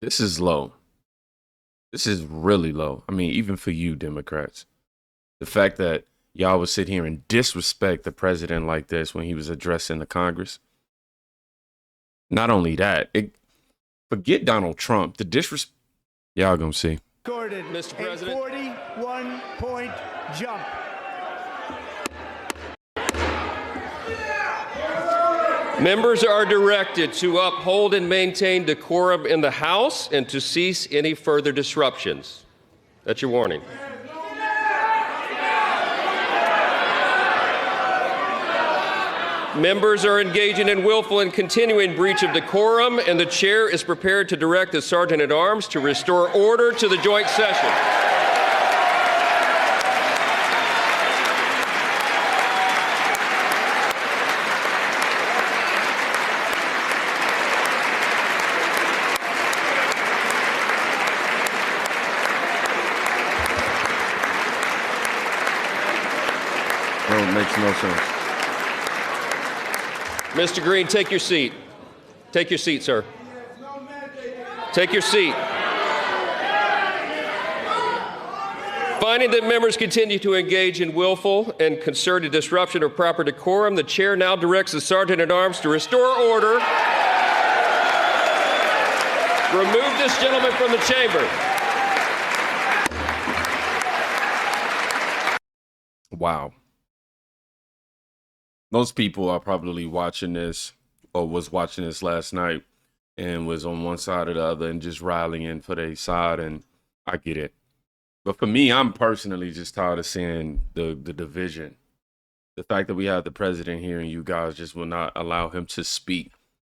This is low. This is really low. I mean, even for you, Democrats. The fact that y'all would sit here and disrespect the president like this when he was addressing the Congress. Not only that, forget Donald Trump. The disrespect. Y'all gonna see. Mr. President. A 41-point jump. Members are directed to uphold and maintain decorum in the House and to cease any further disruptions. That's your warning. Members are engaging in willful and continuing breach of decorum, and the chair is prepared to direct the Sergeant-at-Arms to restore order to the joint session. No, it makes no sense. Mr. Green, take your seat. Take your seat, sir. Take your seat. Finding that members continue to engage in willful and concerted disruption of proper decorum, the chair now directs the Sergeant-at-Arms to restore order. Remove this gentleman from the chamber. Wow. Most people are probably watching this or was watching this last night and was on one side or the other and just rallying for their side. And I get it. But for me, I'm personally just tired of seeing the division. The fact that we have the president here and you guys just will not allow him to speak.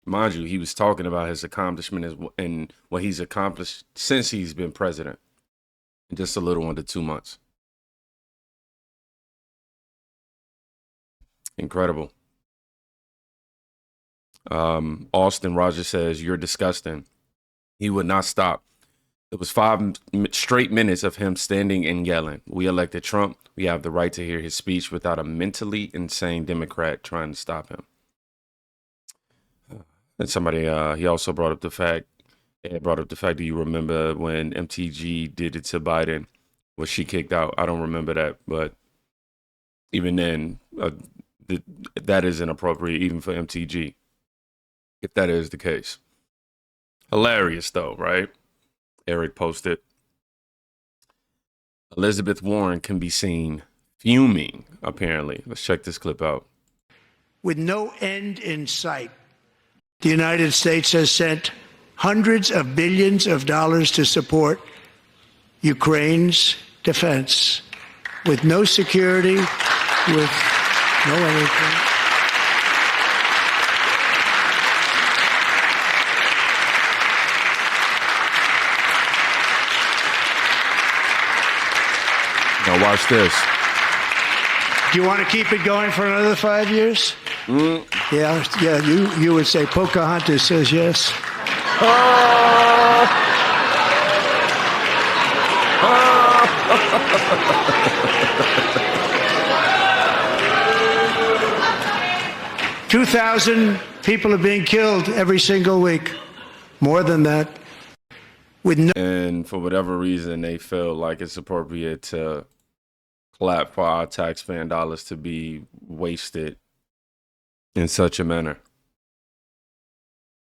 Mind you, he was talking about his accomplishment and what he's accomplished since he's been president in just a little under 2 months. Incredible. Austin Rogers says, "You're disgusting." He would not stop. It was 5 straight minutes of him standing and yelling. We elected Trump. We have the right to hear his speech without a mentally insane Democrat trying to stop him. And somebody, he also brought up the fact, do you remember when MTG did it to Biden? Was she kicked out? I don't remember that. But even then, that is inappropriate even for MTG, if that is the case. Hilarious though, right? Eric posted. Elizabeth Warren can be seen fuming, apparently. Let's check this clip out. With no end in sight, the United States has sent hundreds of billions of dollars to support Ukraine's defense. With no security, with no anything. Now watch this. Do you want to keep it going for another 5 years? Yeah, you would say Pocahontas says yes. 2,000 people are being killed every single week. More than that. And for whatever reason, they feel like it's appropriate to clap for our taxpaying dollars to be wasted in such a manner.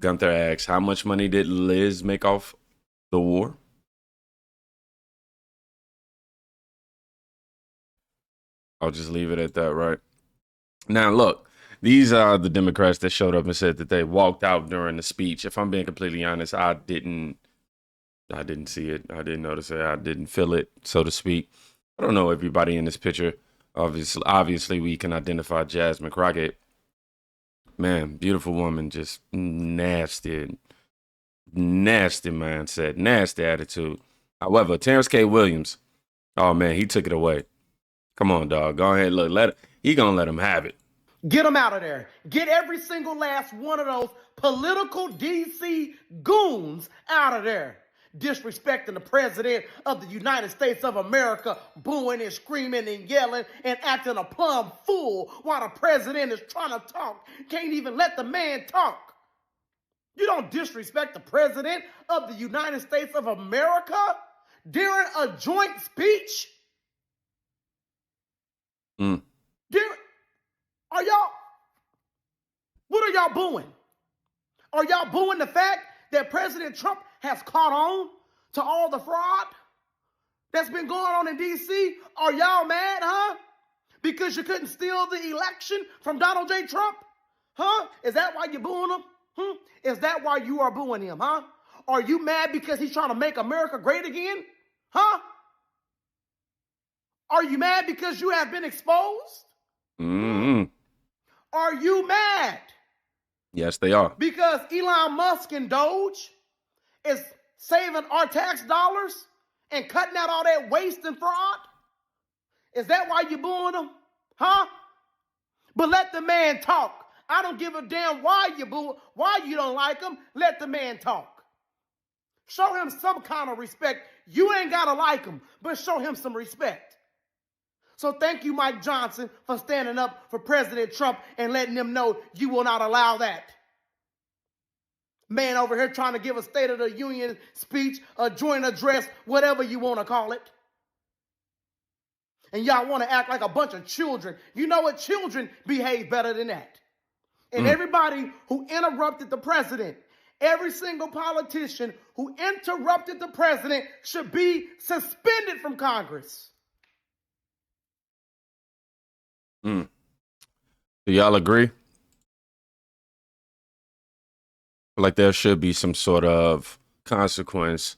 Gunther asks, how much money did Liz make off the war? I'll just leave it at that, right? Now, look. These are the Democrats that showed up and said that they walked out during the speech. If I'm being completely honest, I didn't see it. I didn't notice it. I didn't feel it, so to speak. I don't know everybody in this picture. Obviously, we can identify Jasmine Crockett. Man, beautiful woman, just nasty mindset, nasty attitude. However, Terrence K. Williams, oh man, he took it away. Come on, dog. Go ahead, look. He gonna let him have it. Get them out of there. Get every single last one of those political DC goons out of there. Disrespecting the president of the United States of America, booing and screaming and yelling and acting a plumb fool while the president is trying to talk. Can't even let the man talk. You don't disrespect the President of the United States of America during a joint speech. Mm. What are y'all booing? Are y'all booing the fact that President Trump has caught on to all the fraud that's been going on in D.C.? Are y'all mad, huh? Because you couldn't steal the election from Donald J. Trump? Huh? Is that why you're booing him? Is that why you are booing him, huh? Are you mad because he's trying to make America great again? Huh? Are you mad because you have been exposed? Mm-hmm. Are you mad? Yes, they are. Because Elon Musk and Doge is saving our tax dollars and cutting out all that waste and fraud? Is that why you're booing him? Huh? But let the man talk. I don't give a damn why you boo, why you don't like him. Let the man talk. Show him some kind of respect. You ain't gotta like him, but show him some respect. So thank you, Mike Johnson, for standing up for President Trump and letting him know you will not allow that. Man over here trying to give a State of the Union speech, a joint address, whatever you want to call it. And y'all want to act like a bunch of children. You know what? Children behave better than that. And everybody who interrupted the president, every single politician who interrupted the president should be suspended from Congress. Do y'all agree? Like there should be some sort of consequence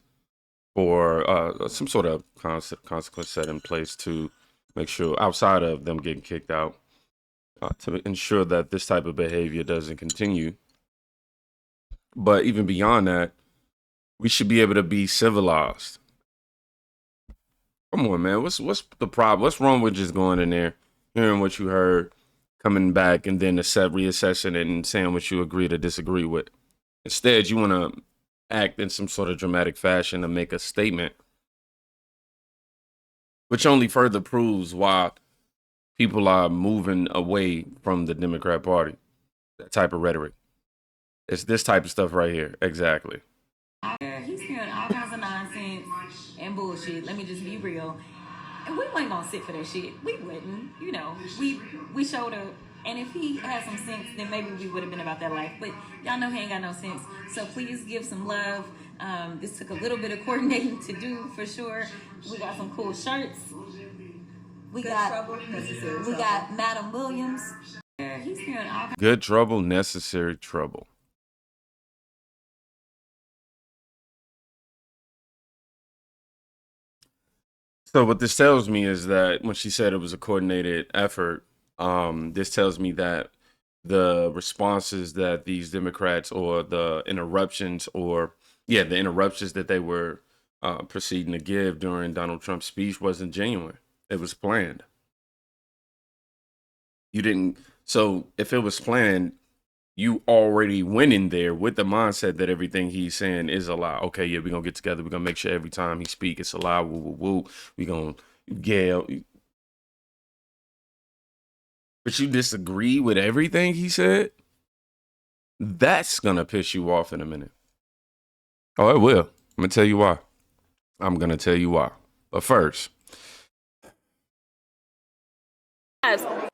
for some sort of consequence set in place to make sure, outside of them getting kicked out, to ensure that this type of behavior doesn't continue. But even beyond that, we should be able to be civilized. Come on, man. What's the problem? What's wrong with just going in there, hearing what you heard, coming back, and then reassessing it and saying what you agree to disagree with? Instead, you want to act in some sort of dramatic fashion to make a statement, which only further proves why people are moving away from the Democrat Party. That type of rhetoric. It's this type of stuff right here. Exactly. He's hearing all kinds of nonsense and bullshit. Let me just be real. And we wasn't gonna sit for that shit. We wouldn't. You know, we showed up. And if he had some sense, then maybe we would have been about that life. But y'all know he ain't got no sense. So please give some love. This took a little bit of coordinating to do for sure. We got some cool shirts. We got Madam Williams. He's hearing all kinds. Good trouble, necessary trouble. So what this tells me is that when she said it was a coordinated effort, this tells me that the responses that these Democrats, or the interruptions that they were proceeding to give during Donald Trump's speech wasn't genuine. It was planned. So if it was planned, you already went in there with the mindset that everything he's saying is a lie. Okay, yeah, we're going to get together. We're going to make sure every time he speaks, it's a lie. Woo, woo, woo. We're going to yell. But you disagree with everything he said? That's going to piss you off in a minute. Oh, it will. I'm going to tell you why. But first,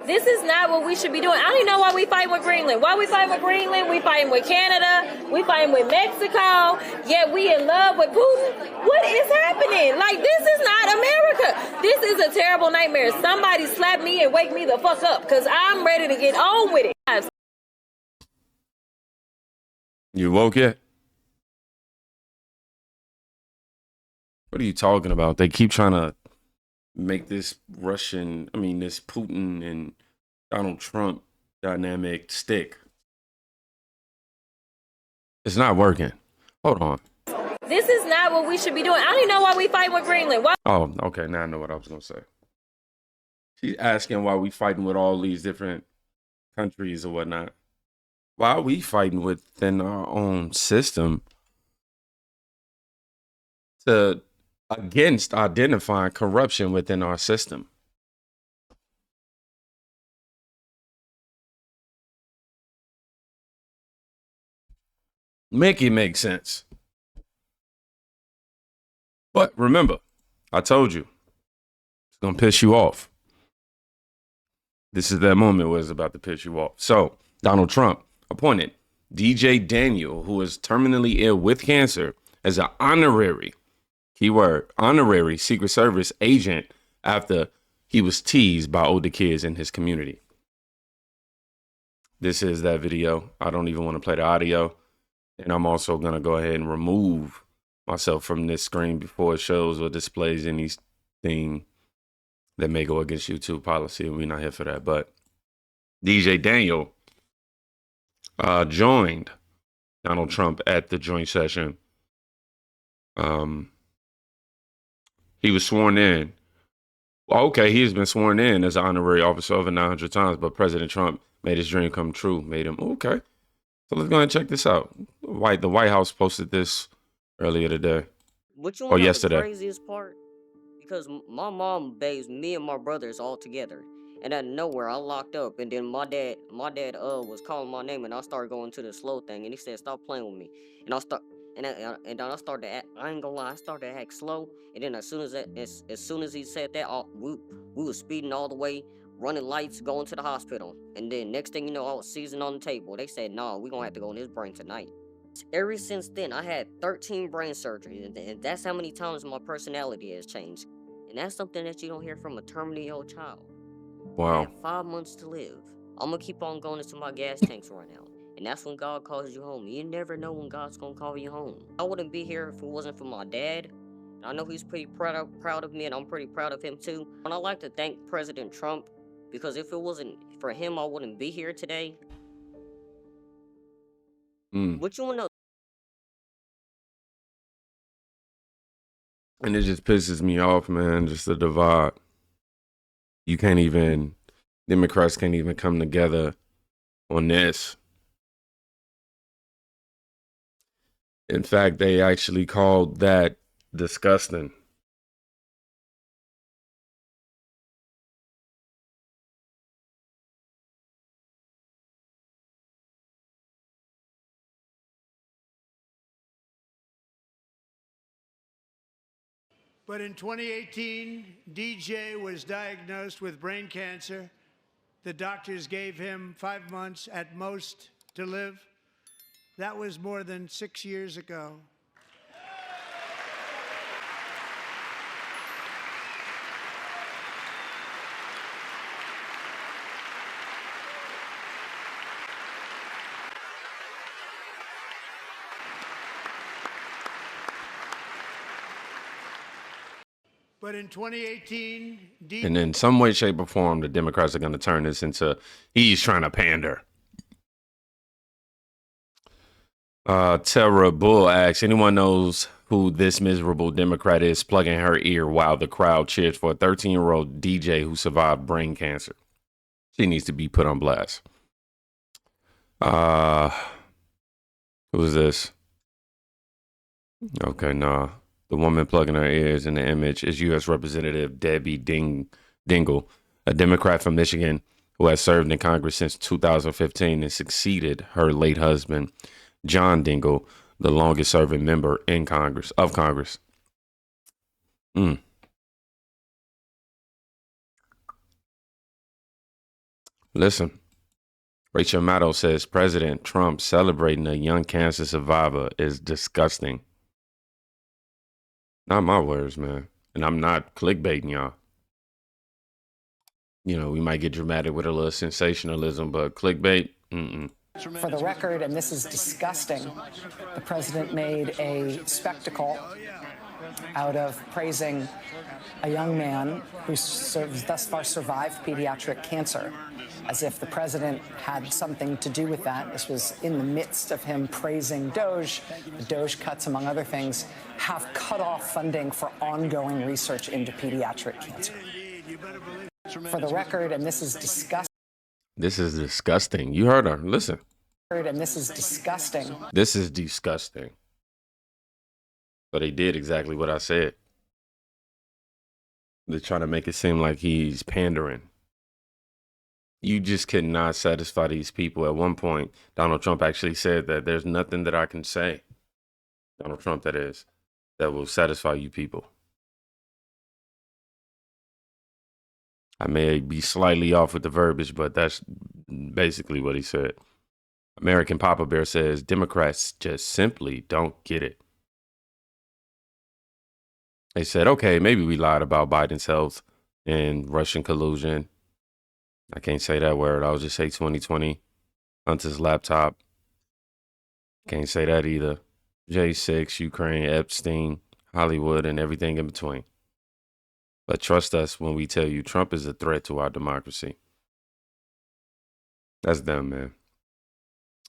this is not what we should be doing. I don't even know why we fighting with Greenland. Why we fighting with Greenland? We fighting with Canada. We fighting with Mexico. Yet we in love with Putin. What is happening? Like, this is not America. This is a terrible nightmare. Somebody slap me and wake me the fuck up, because I'm ready to get on with it. you woke yet? What are you talking about? They keep trying to make this this Putin and Donald Trump dynamic stick. It's not working. Hold on. This is not what we should be doing. I don't even know why we fighting with Greenland. Why? Oh, okay. Now I know what I was going to say. She's asking why we fighting with all these different countries or whatnot. Why are we fighting within our own system against identifying corruption within our system? Make it make sense. But remember, I told you, it's going to piss you off. This is that moment where it's about to piss you off. So, Donald Trump appointed DJ Daniel, who is terminally ill with cancer, as an honorary, keyword, honorary Secret Service agent after he was teased by older kids in his community. This is that video. I don't even want to play the audio. And I'm also going to go ahead and remove myself from this screen before it shows or displays anything that may go against YouTube policy. We're not here for that. But DJ Daniel joined Donald Trump at the joint session. He was sworn in. Okay, he has been sworn in as an honorary officer over 900 times, but President Trump made his dream come true, made him, okay. So let's go ahead and check this out. The White House posted this earlier today. Or yesterday. The craziest part? Because my mom bathes me and my brothers all together. And out of nowhere, I locked up, and then my dad was calling my name, and I started going to the slow thing, and he said, "Stop playing with me." And I then I started to act, I ain't gonna lie, I started to act slow, and then as soon as he said that, we was speeding all the way, running lights, going to the hospital, and then next thing you know, I was seizing on the table. They said, "Nah, we gonna have to go in his brain tonight." Ever since then, I had 13 brain surgeries, and that's how many times my personality has changed. And that's something that you don't hear from a terminally ill child. Wow. I have 5 months to live. I'm gonna keep on going until my gas tanks run out. And that's when God calls you home. You never know when God's gonna call you home. I wouldn't be here if it wasn't for my dad. I know he's pretty proud of me, and I'm pretty proud of him too. And I'd like to thank President Trump, because if it wasn't for him, I wouldn't be here today. What you wanna know? And it just pisses me off, man, just the divide. Democrats can't even come together on this. In fact, they actually called that disgusting. But in 2018, DJ was diagnosed with brain cancer. The doctors gave him 5 months at most to live. That was more than 6 years ago. But in 2018, and in some way, shape, or form, the Democrats are going to turn this into he's trying to pander. Tara Bull asks, anyone knows who this miserable Democrat is plugging her ear while the crowd cheers for a 13-year-old DJ who survived brain cancer? She needs to be put on blast. Who is this? Okay, nah. The woman plugging her ears in the image is U.S. Representative Debbie Dingell, a Democrat from Michigan who has served in Congress since 2015 and succeeded her late husband, John Dingell, the longest serving member in Congress. Listen, Rachel Maddow says President Trump celebrating a young cancer survivor is disgusting. Not my words, man. And I'm not clickbaiting y'all. You know, we might get dramatic with a little sensationalism, but clickbait, For the record, and this is disgusting, the president made a spectacle out of praising a young man who thus far survived pediatric cancer, as if the president had something to do with that. This was in the midst of him praising DOJ. The DOJ cuts, among other things, have cut off funding for ongoing research into pediatric cancer. For the record, and this is disgusting. This is disgusting. You heard her. Listen. And this is disgusting. This is disgusting. So they did exactly what I said. They're trying to make it seem like he's pandering. You just cannot satisfy these people. At one point, Donald Trump actually said that there's nothing that I can say. Donald Trump, that is, that will satisfy you people. I may be slightly off with the verbiage, but that's basically what he said. American Papa Bear says Democrats just simply don't get it. They said, okay, maybe we lied about Biden's health and Russian collusion. I can't say that word. I'll just say 2020. Hunter's laptop. Can't say that either. J6, Ukraine, Epstein, Hollywood, and everything in between. But trust us when we tell you Trump is a threat to our democracy. That's them, man.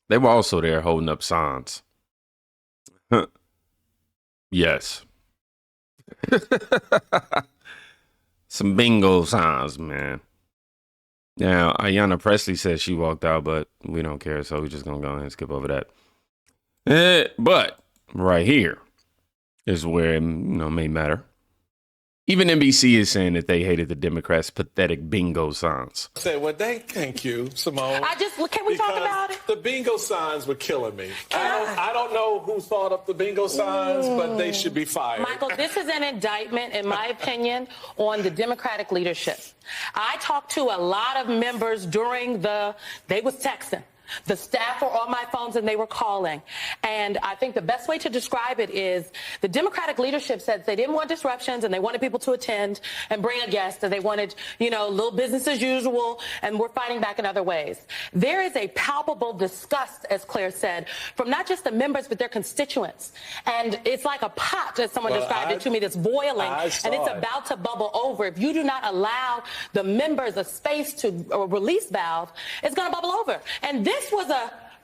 They were also there holding up signs. Yes. Some bingo signs, man. Now, Ayanna Presley says she walked out, but we don't care, so we're just going to go ahead and skip over that. But right here is where it may matter. Even NBC is saying that they hated the Democrats' pathetic bingo signs. Thank you, Simone. Can we talk about it? The bingo signs were killing me. I don't know who thought up the bingo signs, but they should be fired. Michael, this is an indictment, in my opinion, on the Democratic leadership. I talked to a lot of members they was texting. The staff were on my phones and they were calling. And I think the best way to describe it is the Democratic leadership said they didn't want disruptions and they wanted people to attend and bring a guest and they wanted, little business as usual, and we're fighting back in other ways. There is a palpable disgust, as Claire said, from not just the members but their constituents. And it's like a pot, as someone described it to me, that's boiling and it's about to bubble over. If you do not allow the members a space to release valve, it's going to bubble over. And the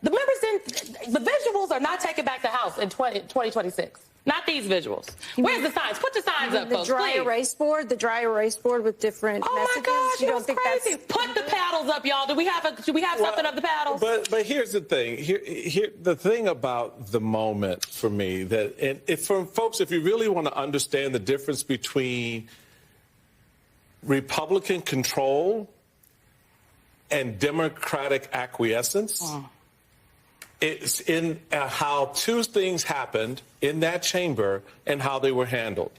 visuals are not taking back the House in 2026. Not these visuals. Where's the signs? Put the signs up, folks, the dry erase board with different messages. Oh my gosh, you it don't was think crazy. Put the paddles up, y'all. Do we have something of the paddles? But here's the thing. Here the thing about the moment for me for folks, if you really want to understand the difference between Republican control and Democratic acquiescence, it's in how two things happened in that chamber and how they were handled.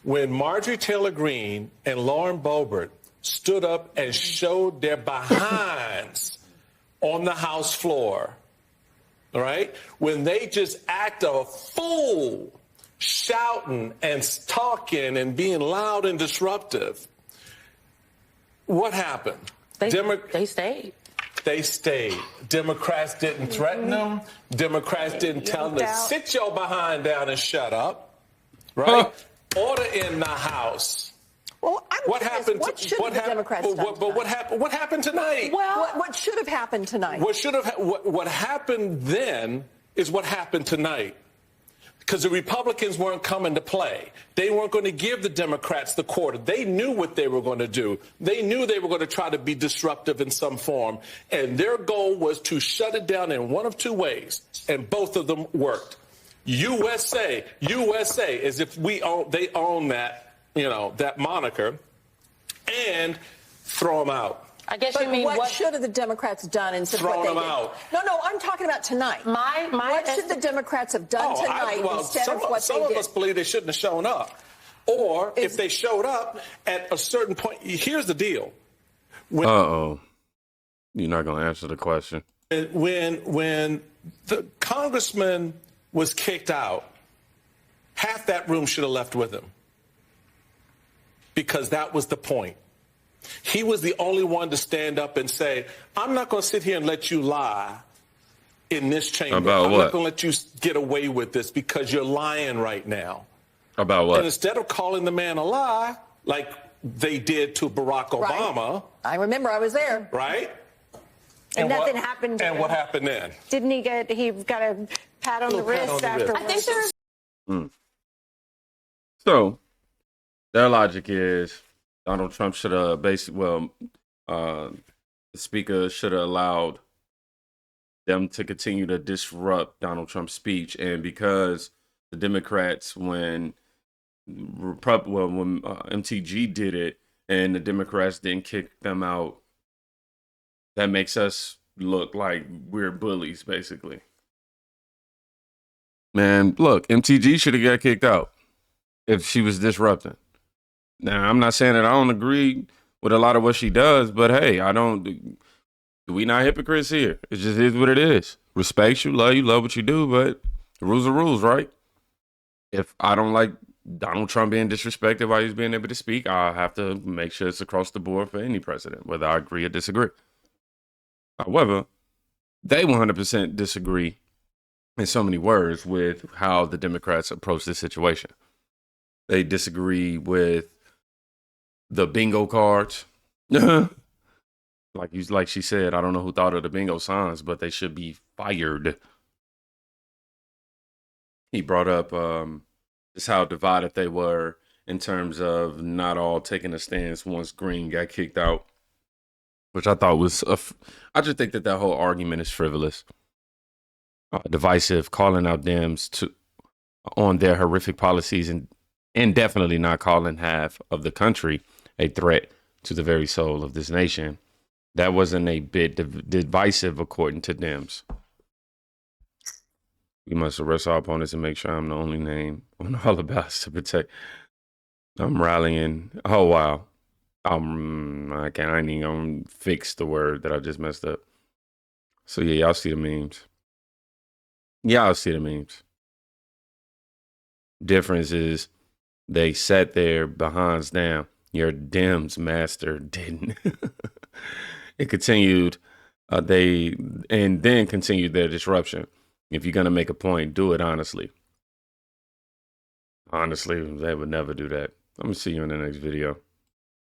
When Marjorie Taylor Greene and Lauren Boebert stood up and showed their behinds on the House floor, all right, when they just act a fool, shouting and talking and being loud and disruptive, what happened? They stayed. They stayed. Democrats didn't threaten them. Democrats didn't tell them to sit your behind down and shut up. Right? Order in the House. Well, what happened? What should the Democrats done? But what happened? What happened tonight? Well, what should have happened tonight? What happened then is what happened tonight. Because the Republicans weren't coming to play. They weren't going to give the Democrats the quarter. They knew what they were going to do. They knew they were going to try to be disruptive in some form. And their goal was to shut it down in one of two ways. And both of them worked. USA, as if they own that, that moniker, and throw them out. I guess you mean what should have the Democrats done instead of what they did? Thrown them out. No, I'm talking about tonight. What should the Democrats have done tonight instead of what they did? Some of us believe they shouldn't have shown up. Or if they showed up at a certain point, here's the deal. You're not going to answer the question. When the congressman was kicked out, half that room should have left with him. Because that was the point. He was the only one to stand up and say, I'm not going to sit here and let you lie in this chamber. About I'm what? not going to let you get away with this because you're lying right now. About what? And instead of calling the man a lie, like they did to Barack Obama. Right. I remember, I was there. Right? And nothing happened to And him. what happened then? Didn't he got a pat on the wrist afterwards? I think there's... So, their logic is Donald Trump should have the speaker should have allowed them to continue to disrupt Donald Trump's speech. And because the Democrats, when MTG did it and the Democrats didn't kick them out that makes us look like we're bullies, basically. Man, look, MTG should have got kicked out if she was disrupting. Now, I'm not saying that I don't agree with a lot of what she does, but hey, we not hypocrites here. It just is what it is. Respect you, love what you do, but the rules are rules, right? If I don't like Donald Trump being disrespected while he's being able to speak, I'll have to make sure it's across the board for any president, whether I agree or disagree. However, they 100% disagree in so many words with how the Democrats approach this situation. They disagree with the bingo cards. Like she said, I don't know who thought of the bingo signs, but they should be fired. He brought up just how divided they were in terms of not all taking a stance once Green got kicked out, which I thought was I just think that whole argument is frivolous, divisive, calling out Dems on their horrific policies and definitely not calling half of the country a threat to the very soul of this nation. That wasn't a bit divisive according to Dems. We must arrest our opponents and make sure I'm the only name on all the ballots to protect. I'm rallying. Oh, wow. I ain't even gonna fix the word that I just messed up. So, yeah, y'all see the memes. Y'all see the memes. Difference is they sat there behinds down. Your Dems master didn't. It continued. They then continued their disruption. If you're going to make a point, do it honestly. Honestly, they would never do that. I'm going to see you in the next video.